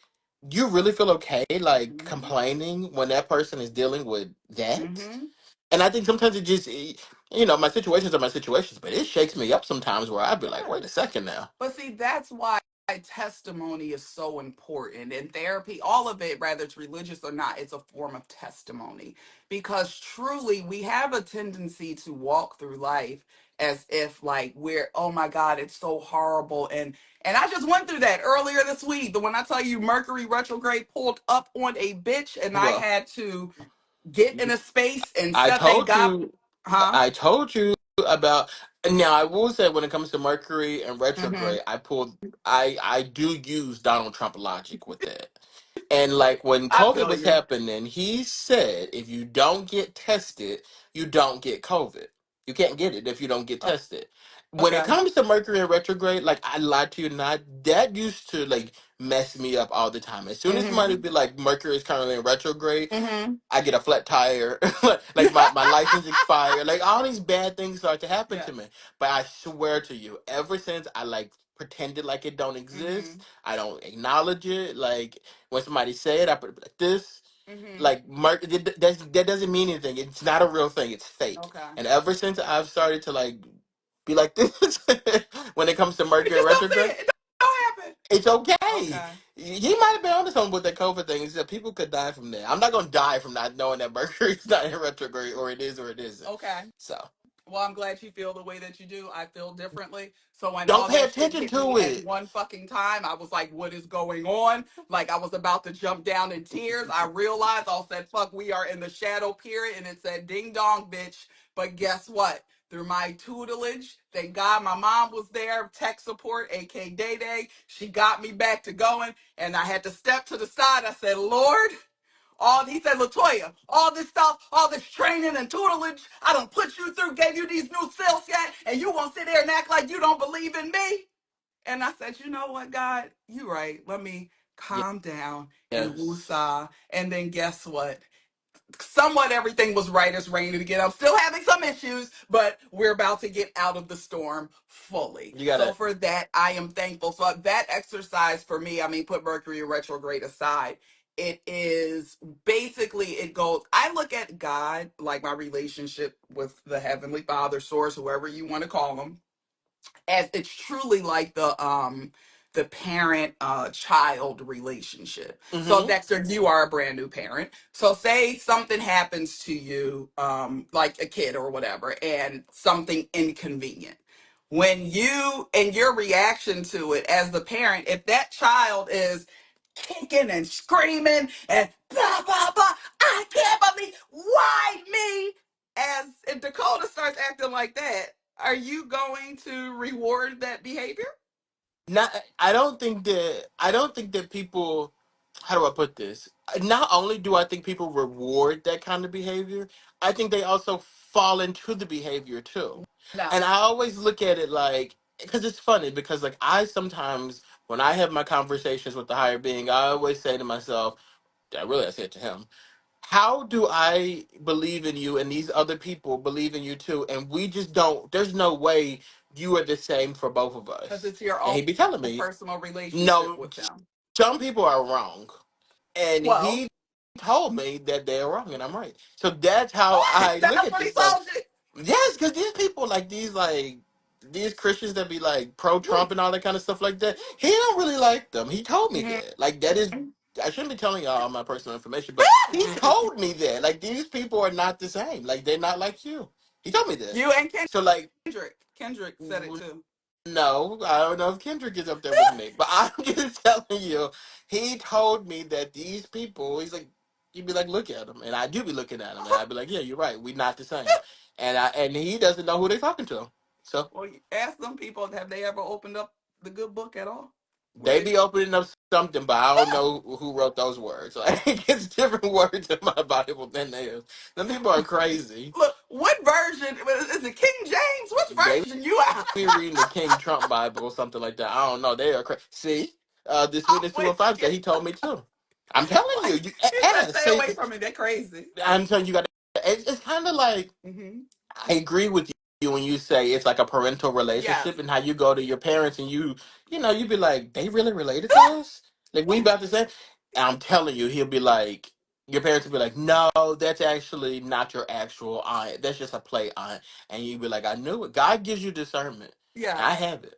you really feel okay, like Mm-hmm, complaining when that person is dealing with that? mm-hmm. And I think sometimes my situations are my situations, but it shakes me up sometimes where I'd be like, wait a Yes. second now. But see, that's why testimony is so important. In therapy, all of it, whether it's religious or not, it's a form of testimony. Because truly, we have a tendency to walk through life as if like we're, oh my God, it's so horrible. And I just went through that earlier this week. The when I tell you Mercury retrograde pulled up on a bitch, and I Well, had to get in a space and I set, thank told God, you, huh? I told you about. Now I will say when it comes to Mercury and Mm-hmm. retrograde, I do use Donald Trump logic with that. And like when I COVID feel was you. happening, he said if you don't get tested, you don't get COVID. You can't get it if you don't get tested. When it Okay. comes to Mercury and retrograde, like I lied to you not, that used to like mess me up all the time. As soon as somebody Mm-hmm. would be like Mercury is currently in retrograde, Mm-hmm. I get a flat tire, like my license expired, like all these bad things start to happen to Yes. me. But I swear to you, ever since I like pretended like it don't Mm-hmm. exist, I don't acknowledge it. Like when somebody say it, I put it like this. Mm-hmm. Like that doesn't mean anything. It's not a real thing. It's fake. Okay. And ever since I've started to like be like this when it comes to You Mercury just don't see retrograde, it. It don't happen. it's okay. Okay. He might have been onto something with that COVID thing. Is that people could die from that. I'm not gonna die from not knowing that Mercury is not in retrograde, or it is, or it isn't. Okay. So Well, I'm glad you feel the way that you do. I feel differently. So when don't all pay that shit attention hit me to at it. one fucking time, I was like, what is going on? Like I was about to jump down in tears. I realized I said, fuck, we are in the shadow period. And it said, ding dong, bitch. But guess what? Through my tutelage, thank God my mom was there, tech support, aka Day Day. She got me back to going. And I had to step to the side. I said, Lord, all he said, Latoya, all this stuff, all this training and tutelage I done put you through, gave you these new skills yet, and you won't sit there and act like you don't believe in me? And I said, you know what, God, you right. Let me calm down and Yes, woosah. And then guess what? Somewhat everything was right as raining again. I'm still having some issues, but we're about to get out of the storm fully. you So gotta. for that, I am thankful. So that exercise for me, I mean, put Mercury retrograde aside. It is basically, it goes, I look at God like my relationship with the Heavenly Father, Source, whoever you want to call him, as it's truly like the parent child relationship. So Mm-hmm. Dexter, you are a brand new parent. So say something happens to you, like a kid or whatever, and something inconvenient. When you and your reaction to it as the parent, if that child is kicking and screaming and blah blah blah, I can't believe why me. As if Dakota starts acting like that, are you going to reward that behavior? Not. I don't think that people. How do I put this? Not only do I think people reward that kind of behavior, I think they also fall into the behavior too. No. And I always look at it like, because it's funny, because like I sometimes when I have my conversations with the higher being, I always say to myself, I say it to him, how do I believe in you and these other people believe in you too? And we just don't, there's no way you are the same for both of Because us. it's your And own he'd be telling me, personal relationship no, with them. some people are wrong. And Well, he told me that they're wrong and I'm right. So that's how I look that's at what he this. So told you. yes, because these people like these Christians that be like pro Trump and all that kind of stuff like that, he don't really like them. He told me Mhm. that. Like that is I shouldn't be telling y'all all my personal information, but he told me that. Like these people are not the same. Like they're not like you. He told me that. You and So like Kendrick said it too. no, I don't know if Kendrick is up there with me, but I'm just telling you, he told me that these people, he's like, you'd be like, look at him, and I do be looking at him, and I'd be like, yeah, you're right, we're not the same, and he doesn't know who they're talking to, so Well, ask them people, have they ever opened up the good book at all? Where they they be opening up something, but I don't know who wrote those words. Like it's different words in my Bible than theirs. Them people are crazy. look, what version is it? King James? They Which version you have? be reading the King Trump Bible or something like that. I don't know. They are crazy. See, the I'm sweetness with 215 you. said he told me too. I'm telling you, Like you he said, ask. stay See, away from it. They're crazy. I'm telling you, got. It's kind of like Hmm. I agree with you when you say it's like a parental Yes. relationship and how you go to your parents and you be like, they really related to us? Like we about to say, and I'm telling you, he'll be like, your parents will be like, no, that's actually not your actual aunt. That's just a play aunt. And you be like, I knew it. God gives you discernment. And I Yes. have it.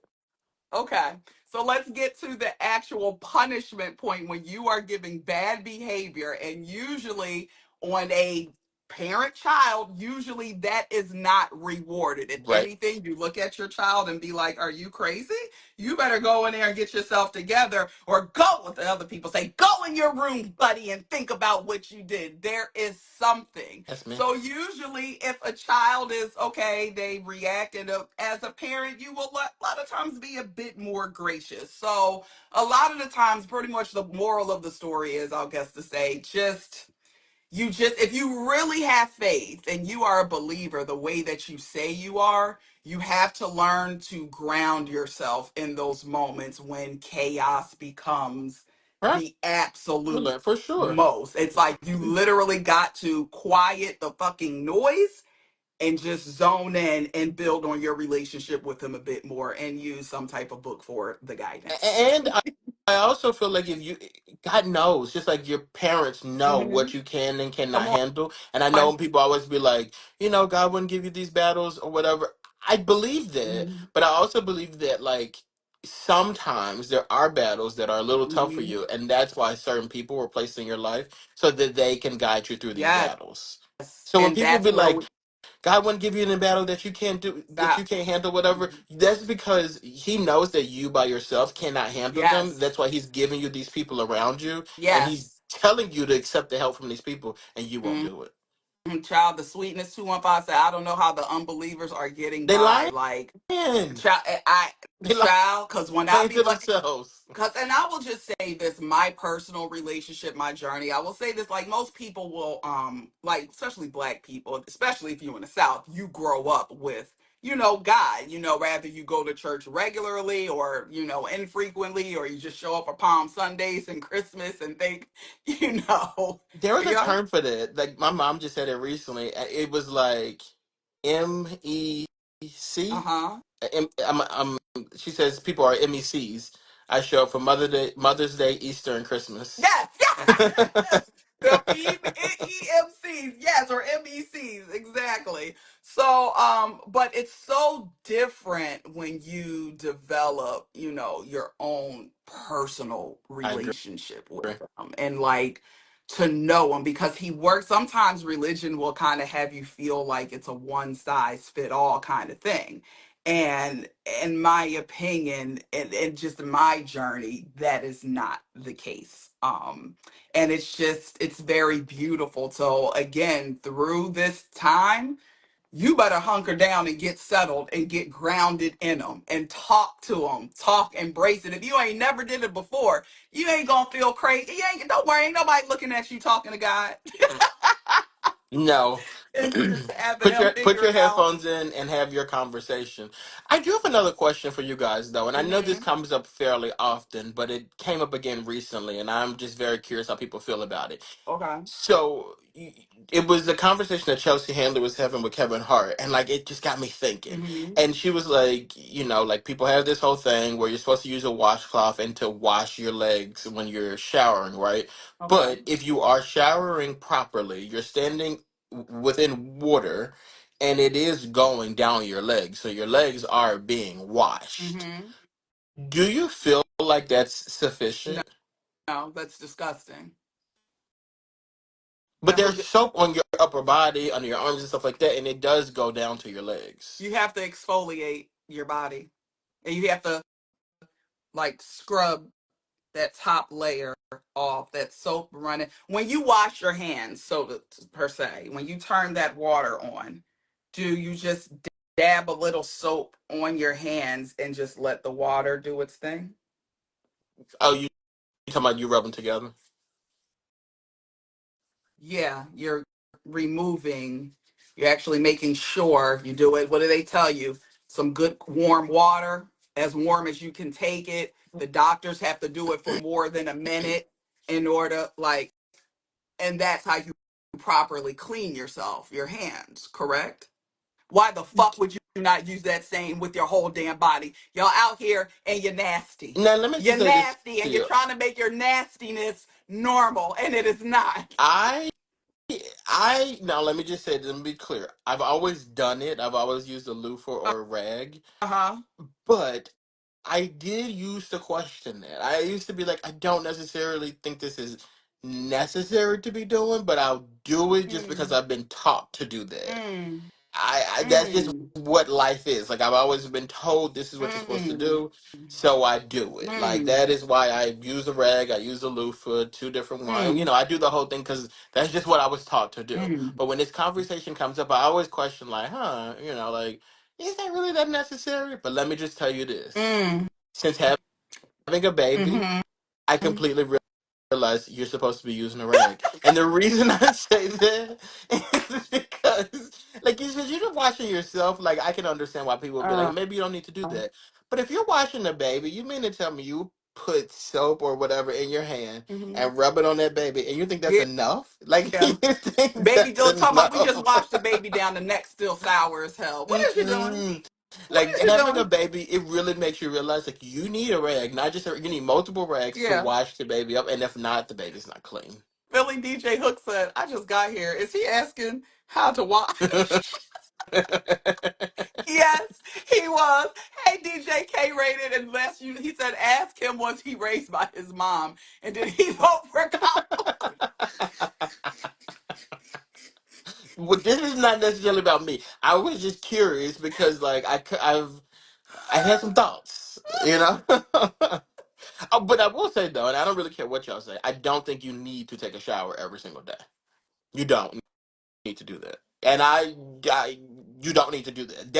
Okay. So let's get to the actual punishment point when you are giving bad behavior. And usually on a parent child, usually that is not rewarded. If Right. anything, you look at your child and be like, are you crazy? You better go in there and get yourself together, or go with the other people. Say, go in your room, buddy, and think about what you did. There is something. That's me. So usually, if a child is okay, they react, and as a parent, you will a lot of times be a bit more gracious. So a lot of the times, pretty much the moral of the story is, I'll guess to say, just if you really have faith and you are a believer the way that you say you are, you have to learn to ground yourself in those moments when chaos becomes Right. the absolute For sure. most. It's like you literally got to quiet the fucking noise and just zone in and build on your relationship with him a bit more and use some type of book for the guidance. And I also feel like if you, God knows, just like your parents know Hmm. what you can and cannot Come handle. And I know on. people always be like, God wouldn't give you these battles or whatever. I believe that, Hmm. but I also believe that like sometimes there are battles that are a little tough for Hmm. you, and that's why certain people were placed in your life so that they can guide you through these Yes. battles. So when And people that's be where like, we God wouldn't give you in a battle that you can't do, that stop. you can't handle, whatever. That's because He knows that you by yourself cannot handle them. Yes. That's why He's giving you these people around you, and He's Yes. telling you to accept the help from these people, and you won't Mhm. do it. Child, the sweetness 215 said, I don't know how the unbelievers are getting They by. lying. Like, They child, child, because when I lying be to like, themselves. because, and I will just say this, my personal relationship, my journey, I will say this, like most people will, like, especially black people, especially if you're in the South, you grow up with, God, rather you go to church regularly or, infrequently, or you just show up for Palm Sundays and Christmas and think, you know, There was a yeah, term for that. Like my mom just said it recently. It was like MEC. uh-huh. She says people are MECs. I show up for Mother's Day, Easter, and Christmas. Yes, yes. The EMCs, yes, or MECs, exactly. So, but it's so different when you develop, your own personal I agree. relationship with them and like to know him because he works. Sometimes religion will kind of have you feel like it's a one size fit all kind of thing. And in my opinion, and just my journey, that is not the case. And it's very beautiful. So again, through this time, you better hunker down and get settled and get grounded in them and talk to them, embrace it. If you ain't never did it before, you ain't gonna feel crazy. Don't worry, ain't nobody looking at you talking to God. No. And you just having him Put figure your it out. headphones in and have your conversation. I do have another question for you guys though, and I know this Hmm. comes up fairly often, but it came up again recently, and I'm just very curious how people feel about it. Okay. So it was a conversation that Chelsea Handler was having with Kevin Hart, and like it just got me thinking. Hmm. And she was like, like people have this whole thing where you're supposed to use a washcloth and to wash your legs when you're showering, right? Okay. But if you are showering properly, you're standing within water, and it is going down your legs, so your legs are being washed. Hmm. Do you feel like that's No, sufficient? no, that's disgusting. But Now, who there's soap on your upper body, under your arms and stuff like that, and it does go down to your legs. you have to exfoliate your body, and you have to like scrub that top layer off, that soap running. When you wash your hands, per se, when you turn that water on, do you just dab a little soap on your hands and just let the water do its thing? Oh, you talking about you rub them together? Yeah, you're actually making sure you do it. What do they tell you? Some good warm water, as warm as you can take it. The doctors have to do it for more than a minute in order, like, and that's how you properly clean your hands, correct? Why the fuck would you not use that same with your whole damn body? Y'all out here and you're nasty. Now, let me just You're say this nasty to and you're you. trying to make your nastiness normal, and it is not. I, now let me just say, let me be clear. I've always done it. I've always used a loofah or a rag, Uh-huh. but I did used to question that. I used to be like, I don't necessarily think this is necessary to be doing, but I'll do it just because Mm, I've been taught to do that. mm, I that's just mm, what life is. Like I've always been told this is what you're supposed to mm, do, so I do it. Like mm, that is why I use a rag, I use a loofah, two different ones. mm, I do the whole thing because that's just what I was taught to do. mm, But when this conversation comes up, I always question, like, like, is that really that necessary? But let me just tell you this: mm, since having a baby, mhm, I completely realize you're supposed to be using a rag. And the reason I say that is because, like you said, you're just washing yourself. Like, I can understand why people would be like, uh, maybe you don't need to do that. But if you're washing a baby, you mean to tell me you put soap or whatever in your hand mhm. and rub it on that baby, and you think that's Yeah, enough? Like, you yeah. think Baby that's Joe talking about we enough? just washed the baby down, the neck still sour as hell. What is you doing? Mm-mm. What Like is you having a doing? baby, it really makes you realize like you need a rag, not just you need multiple rags to Yeah. wash the baby up, and if not, the baby's not clean. Philly DJ Hook said, I just got here. Is he asking how to watch? Yes, he was. Hey, DJ K rated, and last you, he said, ask him was he raised by his mom, and did he vote for Kamala? Well, this is not necessarily about me. I was just curious because like I had some thoughts, you know. Oh, but I will say though, and I don't really care what y'all say. I don't think you need to take a shower every single day. You don't need to do that, and I you don't need to do that.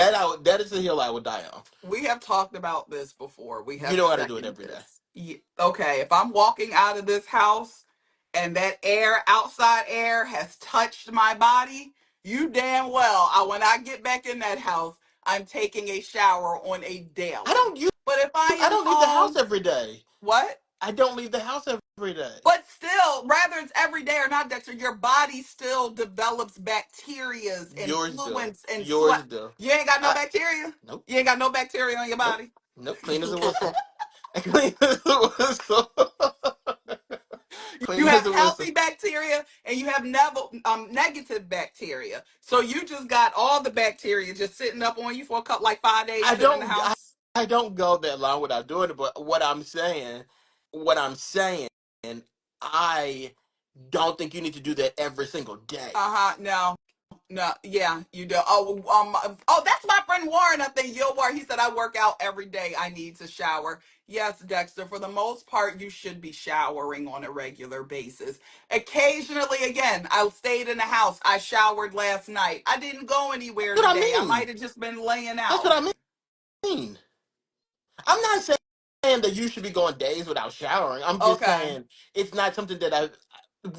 That is the hill I would die on. We have talked about this before. We You have don't got to do it seconded every day. this. Okay, if I'm walking out of this house and that air, outside air, has touched my body, you damn well, when I get back in that house, I'm taking a shower on a I daily. don't use. But if I I am don't leave the house home, every day. what? I don't leave the house every day. But still, whether it's every day or not, Dexter, your body still develops bacterias and Yours do. fluids and sweat. Yours do. You ain't got no I bacteria? nope. You ain't got no bacteria on your Nope. body? Nope. Clean as a whistle. Clean as a whistle. You Clean as have a whistle. healthy bacteria and you have negative bacteria. So you just got all the bacteria just sitting up on you for a couple, like 5 days I sitting in the don't. I, house. I don't go that long without doing it. But what I'm saying, I don't think you need to do that every single day. Uh huh. No. No, yeah, you do. That's my friend Warren up there. Yo, Warren, he said I work out every day. I need to shower. Yes, Dexter. For the most part, you should be showering on a regular basis. Occasionally, again, I stayed in the house. I showered last night. I didn't go anywhere That's what I today. I mean. might have just been laying That's what out. I mean. I'm not saying that you should be going days without showering. I'm just Okay. saying it's not something that I.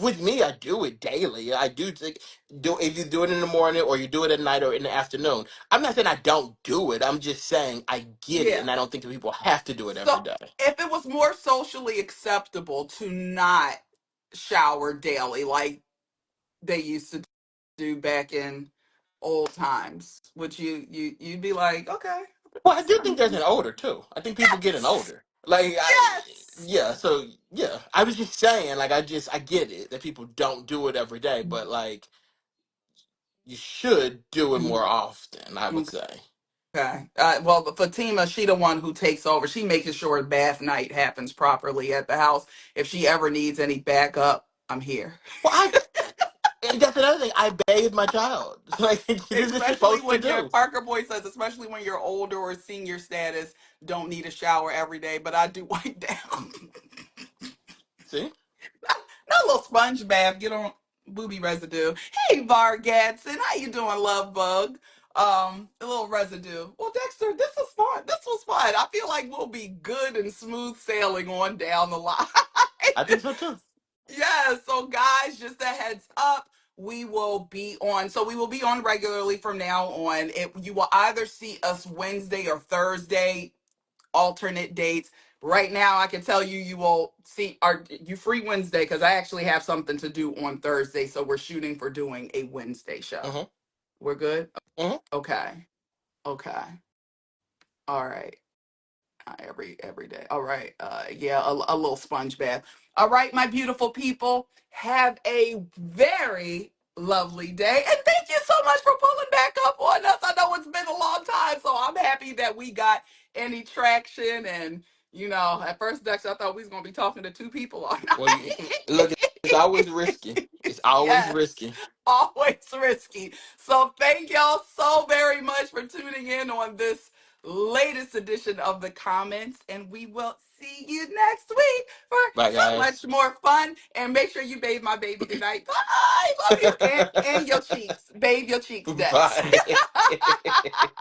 With me, I do it daily. I do do if you do it in the morning or you do it at night or in the afternoon. I'm not saying I don't do it. I'm just saying I get it, Yeah. and I don't think that people have to do it So every day. if it was more socially acceptable to not shower daily like they used to do back in old times, would you'd be like, okay, Well, I do think there's an older too. I think people getting yes, older. Like yes. yeah. So yeah, I was just saying, like I get it that people don't do it every day, but like you should do it more often. I would say. Okay. Well, Fatima, she the one who takes over. She making sure bath night happens properly at the house. If she ever needs any backup, I'm here. Well, and that's another thing. I bathe my child. Like this is Especially supposed to when your do. Parker boy says, especially when you're older or senior status, don't need a shower every day, but I do wipe down. See, Not a little sponge bath, get on booby residue. Hey Vargatson, how you doing, love bug? A little residue. Well, Dexter, this was fun. This was fun. I feel like we'll be good and smooth sailing on down the line. I think so too. Yeah, so guys, just a heads up, we will be on. So we will be on regularly from now on. You will either see us Wednesday or Thursday, alternate dates. Right now, I can tell you, you will see. Are you free Wednesday? Because I actually have something to do on Thursday, so we're shooting for doing a Wednesday show. Mhm. We're good. Mhm. Okay. Okay. All right. Every day. All right. Yeah, a little sponge bath. All right, my beautiful people. Have a very lovely day. And thank you so much for pulling back up on us. I know it's been a long time, so I'm happy that we got any traction. And at first, Dexter, I thought we was gonna be talking to two people all Well, look, it's night. always risky. It's always Yes, risky. always risky. So thank y'all so very much for tuning in on this latest edition of the comments, and we will see you next week for Bye, so guys. much more fun. And make sure you bathe my baby tonight. Bye. Love you. And your cheeks. Bathe your cheeks, Dex. Bye.